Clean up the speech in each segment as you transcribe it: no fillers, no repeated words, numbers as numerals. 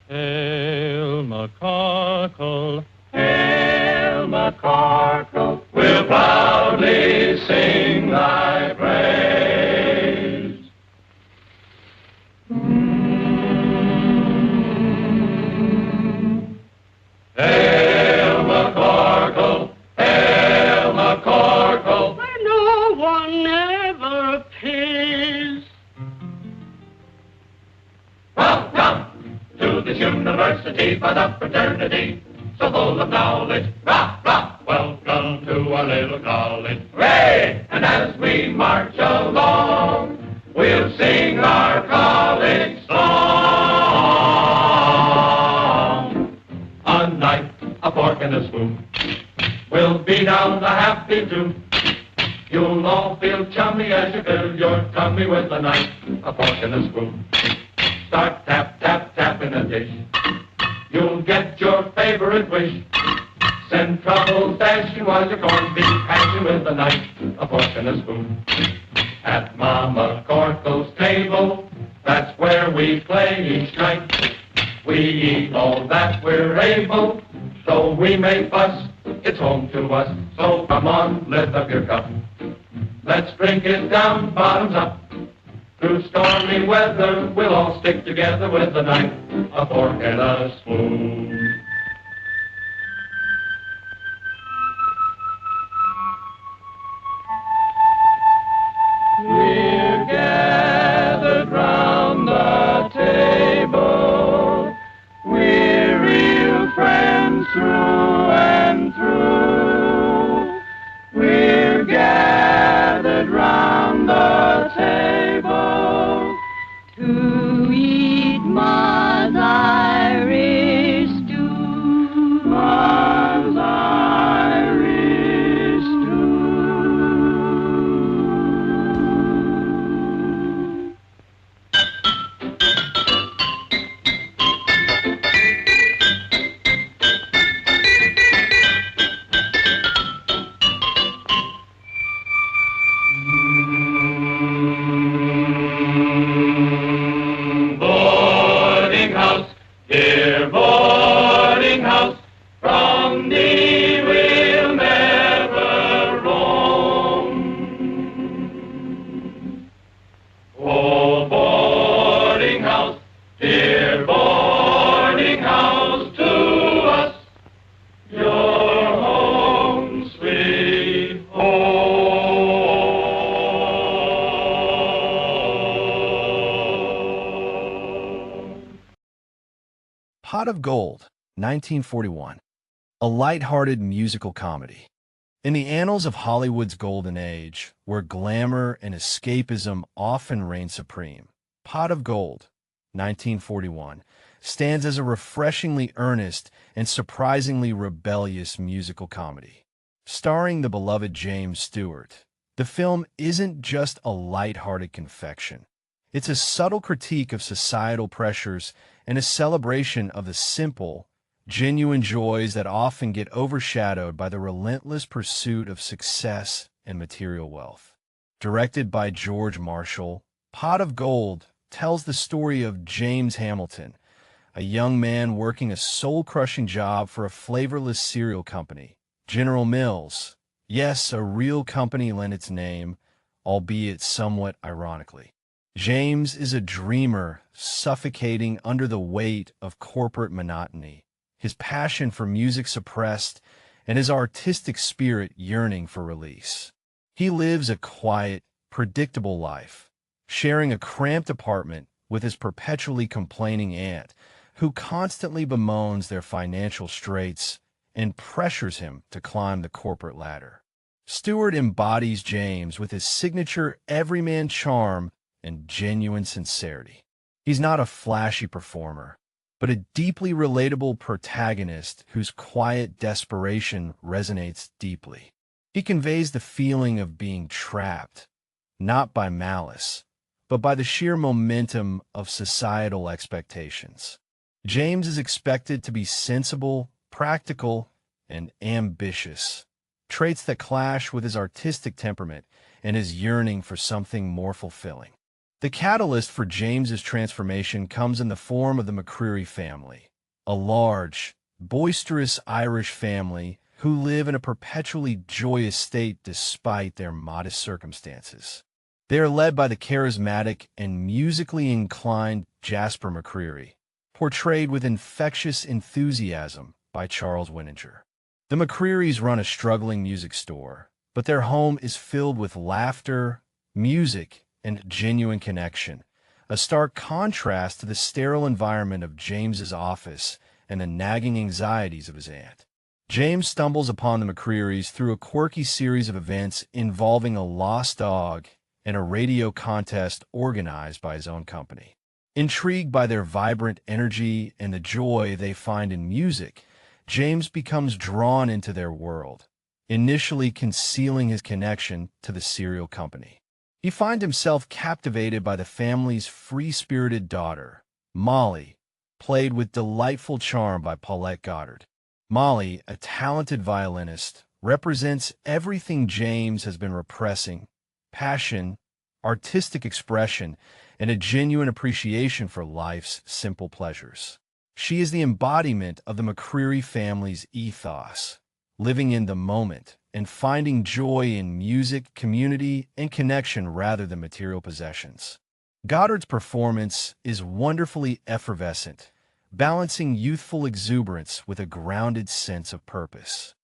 Hail McCorkle, hail McCorkle, we'll proudly sing thy praise. Hail McCorkle, hail McCorkle, where no one ever appears. Welcome to this university by the fraternity, so full of knowledge. Rah, rah, welcome to our little college. Hooray! And as we march along, we'll sing our college song. A knife, a fork, and a spoon. We'll be down the happy tune. You'll all feel chummy as you fill your tummy with a knife, a fork, and a spoon. Start tap, tap, tap in a dish. You'll get your favorite wish. Send trouble dashing while your corned beef hashing with a knife, a fork, and a spoon. At Mama Corkle's table, that's where we play each night. We eat all that we're able, though we may fuss, it's home to us. So come on, lift up your cup. Let's drink it down, bottoms up. Through stormy weather, we'll all stick together with a knife, a fork, and a spoon. We're gathered round the table. We're real friends through and through. We're gathered round the table to eat Ma's Irish stew. Ma's Irish stew. Boarding house, dear boarding house, from thee we'll never roam. Oh, boarding house, dear boarding house, to us your home, sweet home. Pot of Gold, 1941. A lighthearted musical comedy. In the annals of Hollywood's golden age, where glamour and escapism often reign supreme, Pot of Gold, 1941, stands as a refreshingly earnest and surprisingly rebellious musical comedy. Starring the beloved James Stewart, the film isn't just a lighthearted confection. It's a subtle critique of societal pressures and a celebration of the simple, genuine joys that often get overshadowed by the relentless pursuit of success and material wealth. Directed by George Marshall, Pot of Gold tells the story of James Hamilton, a young man working a soul-crushing job for a flavorless cereal company, General Mills. Yes, a real company lent its name, albeit somewhat ironically. James is a dreamer suffocating under the weight of corporate monotony, his passion for music suppressed and his artistic spirit yearning for release. He lives a quiet, predictable life, sharing a cramped apartment with his perpetually complaining aunt, who constantly bemoans their financial straits and pressures him to climb the corporate ladder. Stewart embodies James with his signature everyman charm and genuine sincerity. He's not a flashy performer, but a deeply relatable protagonist whose quiet desperation resonates deeply. He conveys the feeling of being trapped, not by malice, but by the sheer momentum of societal expectations. James is expected to be sensible, practical, and ambitious, traits that clash with his artistic temperament and his yearning for something more fulfilling. The catalyst for James's transformation comes in the form of the McCreary family, a large, boisterous Irish family who live in a perpetually joyous state despite their modest circumstances. They are led by the charismatic and musically inclined Jasper McCreary, portrayed with infectious enthusiasm by Charles Winninger. The McCrearys run a struggling music store, but their home is filled with laughter, music, and genuine connection, a stark contrast to the sterile environment of James's office and the nagging anxieties of his aunt. James stumbles upon the McCrearys through a quirky series of events involving a lost dog and a radio contest organized by his own company. Intrigued by their vibrant energy and the joy they find in music, James becomes drawn into their world, initially concealing his connection to the cereal company. He finds himself captivated by the family's free-spirited daughter, Molly, played with delightful charm by Paulette Goddard. Molly, a talented violinist, represents everything James has been repressing: passion, artistic expression, and a genuine appreciation for life's simple pleasures. She is the embodiment of the McCreary family's ethos, living in the moment and finding joy in music, community, and connection rather than material possessions. Goddard's performance is wonderfully effervescent, balancing youthful exuberance with a grounded sense of purpose.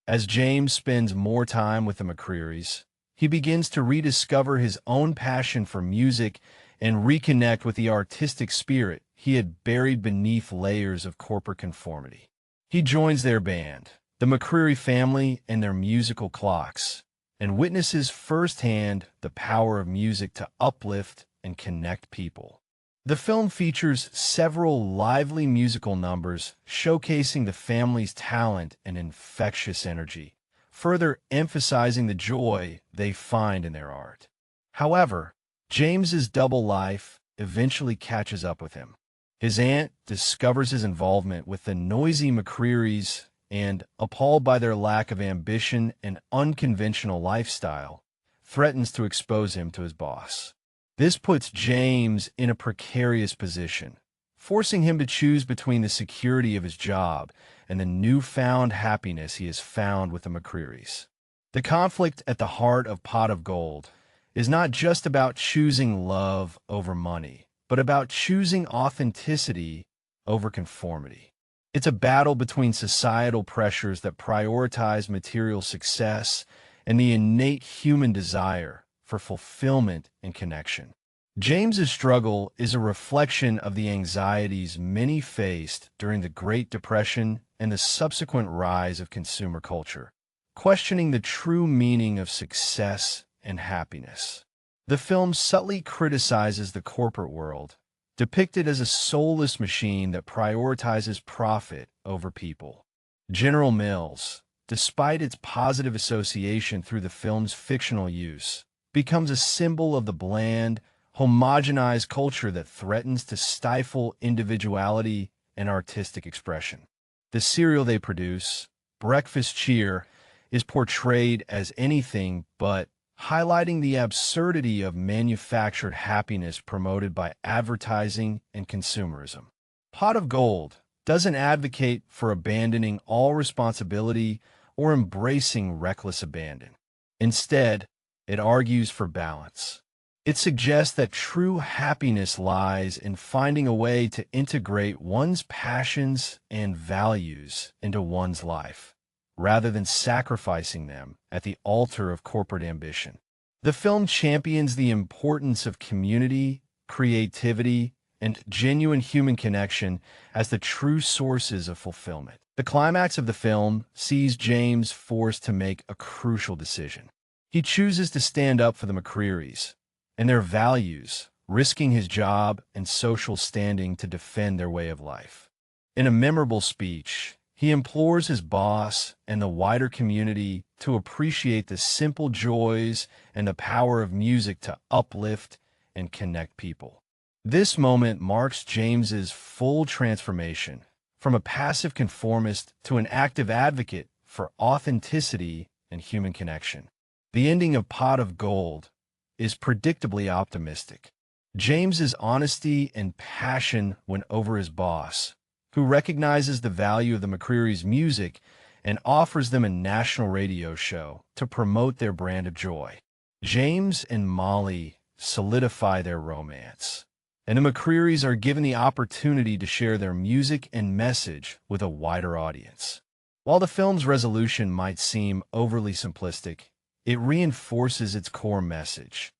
As James spends more time with the McCrearys, he begins to rediscover his own passion for music and reconnect with the artistic spirit he had buried beneath layers of corporate conformity. He joins their band, the McCreary family and their musical clocks, and witnesses firsthand the power of music to uplift and connect people. The film features several lively musical numbers showcasing the family's talent and infectious energy, further emphasizing the joy they find in their art. However, James's double life eventually catches up with him. His aunt discovers his involvement with the noisy McCrearys and, appalled by their lack of ambition and unconventional lifestyle, threatens to expose him to his boss. This puts James in a precarious position, forcing him to choose between the security of his job and the newfound happiness he has found with the McCrearys. The conflict at the heart of Pot of Gold is not just about choosing love over money, but about choosing authenticity over conformity. It's a battle between societal pressures that prioritize material success and the innate human desire for fulfillment and connection. James's struggle is a reflection of the anxieties many faced during the Great Depression and the subsequent rise of consumer culture, questioning the true meaning of success and happiness. The film subtly criticizes the corporate world, depicted as a soulless machine that prioritizes profit over people. General Mills, despite its positive association through the film's fictional use, becomes a symbol of the bland, homogenized culture that threatens to stifle individuality and artistic expression. The cereal they produce, Breakfast Cheer, is portrayed as anything but, highlighting the absurdity of manufactured happiness promoted by advertising and consumerism. Pot of Gold doesn't advocate for abandoning all responsibility or embracing reckless abandon. Instead, it argues for balance. It suggests that true happiness lies in finding a way to integrate one's passions and values into one's life, rather than sacrificing them at the altar of corporate ambition. The film champions the importance of community, creativity, and genuine human connection as the true sources of fulfillment. The climax of the film sees James forced to make a crucial decision. He chooses to stand up for the McCrearys and their values, risking his job and social standing to defend their way of life. In a memorable speech, he implores his boss and the wider community to appreciate the simple joys and the power of music to uplift and connect people. This moment marks James's full transformation from a passive conformist to an active advocate for authenticity and human connection. The ending of Pot of Gold is predictably optimistic. James's honesty and passion went over his boss, who recognizes the value of the McCreary's music and offers them a national radio show to promote their brand of joy. James and Molly solidify their romance, and the McCrearys are given the opportunity to share their music and message with a wider audience. While the film's resolution might seem overly simplistic, it reinforces its core message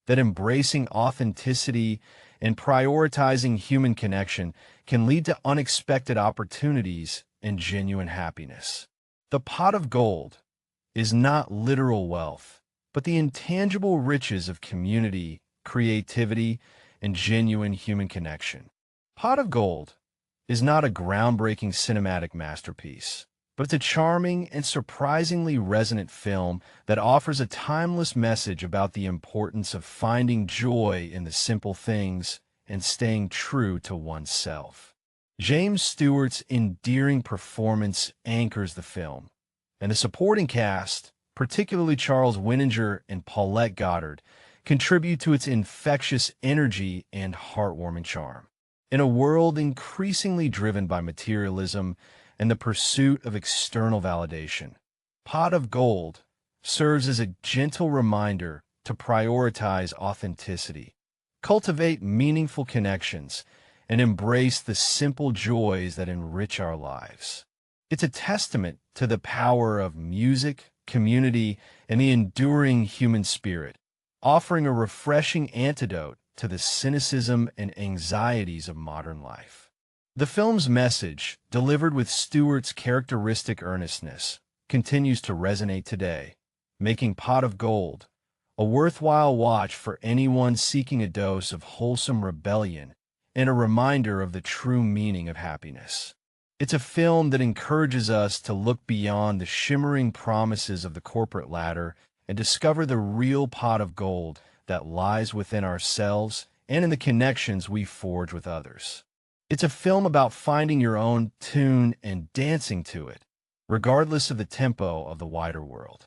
that embracing authenticity and prioritizing human connection can lead to unexpected opportunities and genuine happiness. The pot of gold is not literal wealth, but the intangible riches of community, creativity, and genuine human connection. Pot of Gold is not a groundbreaking cinematic masterpiece, but it's a charming and surprisingly resonant film that offers a timeless message about the importance of finding joy in the simple things and staying true to oneself. James Stewart's endearing performance anchors the film, and the supporting cast, particularly Charles Winninger and Paulette Goddard, contribute to its infectious energy and heartwarming charm. In a world increasingly driven by materialism and the pursuit of external validation, Pot of Gold serves as a gentle reminder to prioritize authenticity, cultivate meaningful connections, and embrace the simple joys that enrich our lives. It's a testament to the power of music, community, and the enduring human spirit, offering a refreshing antidote to the cynicism and anxieties of modern life. The film's message, delivered with Stewart's characteristic earnestness, continues to resonate today, making Pot of Gold a worthwhile watch for anyone seeking a dose of wholesome rebellion and a reminder of the true meaning of happiness. It's a film that encourages us to look beyond the shimmering promises of the corporate ladder and discover the real pot of gold that lies within ourselves and in the connections we forge with others. It's a film about finding your own tune and dancing to it, regardless of the tempo of the wider world.